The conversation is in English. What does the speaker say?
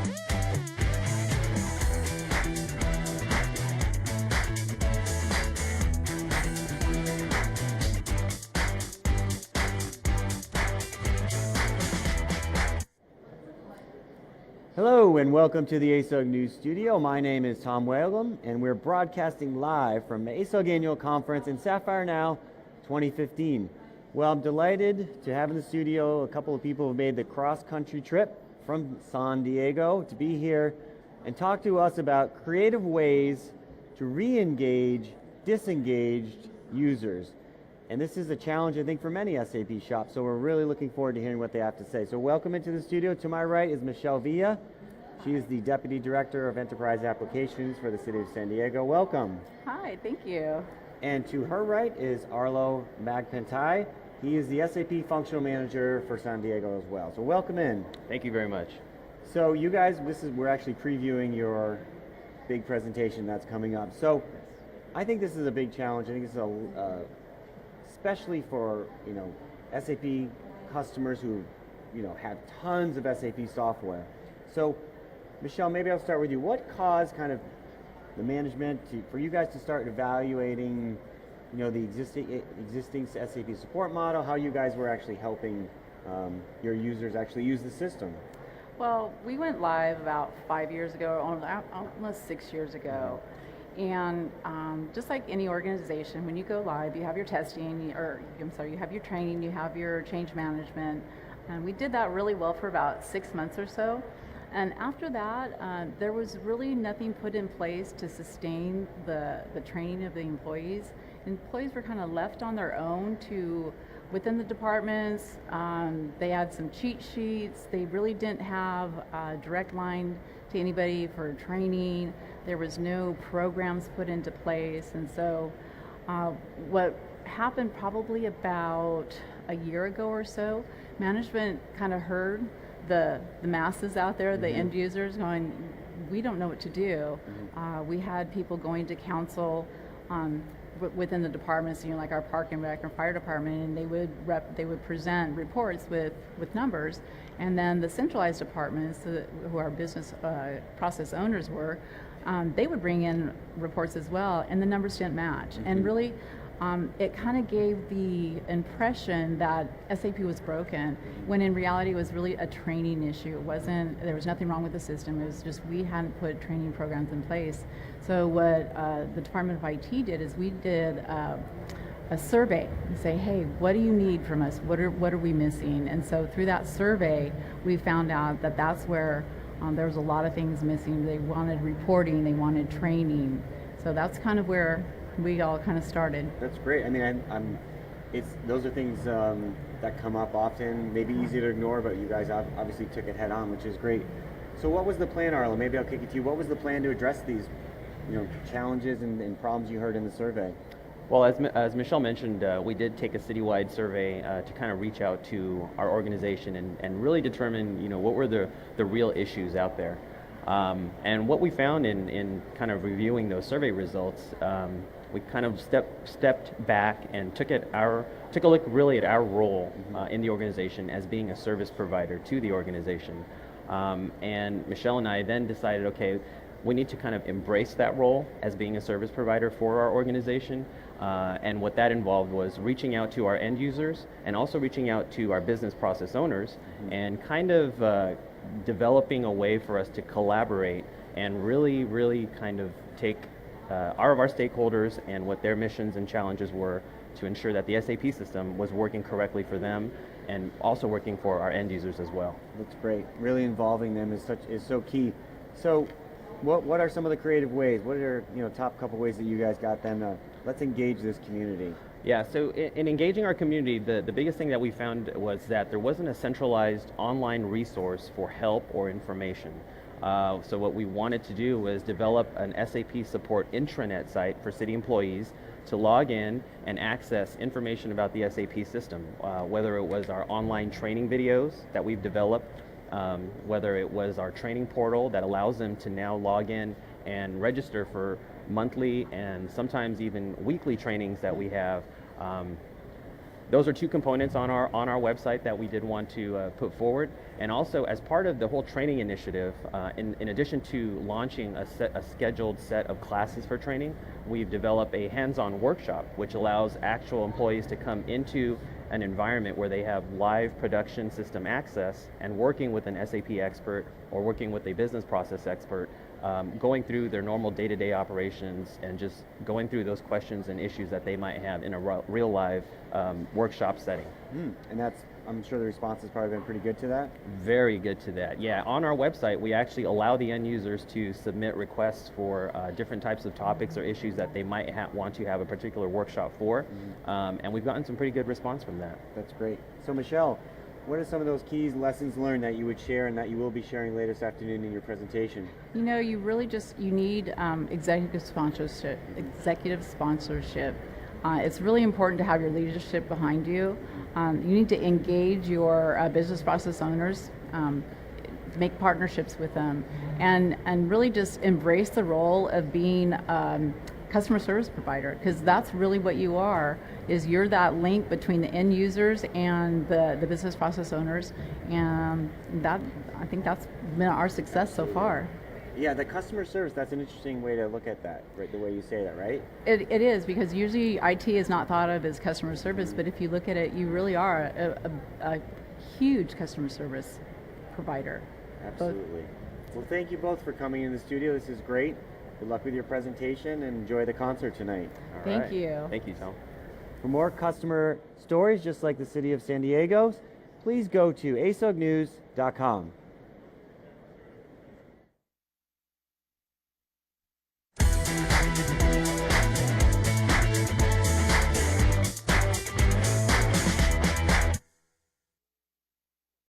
Hello and welcome to the ASUG News Studio. My name is Tom Whalum and we're broadcasting live from the ASUG Annual Conference in Sapphire Now 2015. Well, I'm delighted to have in the studio a couple of people who made the cross-country trip from San Diego to be here and talk to us about creative ways to re-engage disengaged users. And this is a challenge, I think, for many SAP shops, so we're really looking forward to hearing what they have to say. So welcome into the studio. To my right is Michelle Villa. She is the Deputy Director of Enterprise Applications for the City of San Diego. Welcome. Hi, thank you. And to her right is Arlo Magpentai. He is the SAP Functional Manager for San Diego as well. So welcome in. Thank you very much. So you guys, we're actually previewing your big presentation that's coming up. So I think this is a big challenge. I think it's especially for SAP customers who have tons of SAP software. So Michelle, maybe I'll start with you. What caused kind of the management for you guys to start evaluating the existing SAP support model, how you guys were actually helping your users actually use the system? Well, we went live about 5 years ago, almost 6 years ago. And just like any organization, when you go live, you have your testing, you have your training, you have your change management. And we did that really well for about 6 months or so. And after that, there was really nothing put in place to sustain the training of the employees. Employees were kind of left on their own within the departments. They had some cheat sheets. They really didn't have a direct line to anybody for training. There was no programs put into place. And so what happened probably about a year ago or so, management kind of heard the masses out there, the end users going, we don't know what to do. We had people going to council within the departments, like our park and rec and fire department, and they would present reports with numbers, and then the centralized departments, who our business process owners were, they would bring in reports as well, and the numbers didn't match. And really, it kind of gave the impression that SAP was broken, when in reality it was really a training issue. There was nothing wrong with the system, it was just we hadn't put training programs in place. So what the Department of IT did is we did a survey and say, hey, what do you need from us? What are we missing? And so through that survey, we found out that that's where there was a lot of things missing. They wanted reporting, they wanted training. So that's kind of where we all kind of started. That's great. I mean, those are things that come up often, maybe easy to ignore, but you guys obviously took it head on, which is great. So what was the plan, Arlo? Maybe I'll kick it to you. What was the plan to address these challenges and problems you heard in the survey? Well, as Michelle mentioned, we did take a citywide survey to kind of reach out to our organization and really determine what were the real issues out there. And what we found in kind of reviewing those survey results, we kind of stepped back and took a look really at our role in the organization as being a service provider to the organization. And Michelle and I then decided, okay, we need to kind of embrace that role as being a service provider for our organization. And what that involved was reaching out to our end users and also reaching out to our business process owners and kind of developing a way for us to collaborate and really kind of take all of our stakeholders and what their missions and challenges were to ensure that the SAP system was working correctly for them and also working for our end users as well. That's great. Really involving them is so key. So what are some of the creative ways? What are top couple ways that you guys got them let's engage this community? Yeah, so in engaging our community, the biggest thing that we found was that there wasn't a centralized online resource for help or information. So what we wanted to do was develop an SAP support intranet site for city employees to log in and access information about the SAP system, whether it was our online training videos that we've developed, whether it was our training portal that allows them to now log in and register for monthly and sometimes even weekly trainings that we have. those are two components on our website that we did want to put forward. And also, as part of the whole training initiative, in addition to launching a scheduled set of classes for training, we've developed a hands-on workshop, which allows actual employees to come into an environment where they have live production system access and working with an SAP expert or working with a business process expert, going through their normal day-to-day operations and just going through those questions and issues that they might have in a real live workshop setting. And that's, I'm sure the response has probably been pretty good to that. Very good to that. Yeah, on our website, we actually allow the end users to submit requests for different types of topics or issues that they might want to have a particular workshop for. And we've gotten some pretty good response from that. That's great. So Michelle, what are some of those keys, lessons learned that you would share and that you will be sharing later this afternoon in your presentation? You know, you really you need executive sponsorship. It's really important to have your leadership behind you. You need to engage your business process owners, make partnerships with them, and really just embrace the role of being customer service provider, because that's really what you are. Is you're that link between the end users and the business process owners, and that, I think that's been our success so far. Yeah, the customer service, that's an interesting way to look at that, right? The way you say that, right? It is, because usually IT is not thought of as customer service, but if you look at it, you really are a huge customer service provider. Absolutely. Well, thank you both for coming in the studio. This is great. Good luck with your presentation and enjoy the concert tonight. Thank you. Thank you, Tom. For more customer stories just like the city of San Diego's, please go to asognews.com.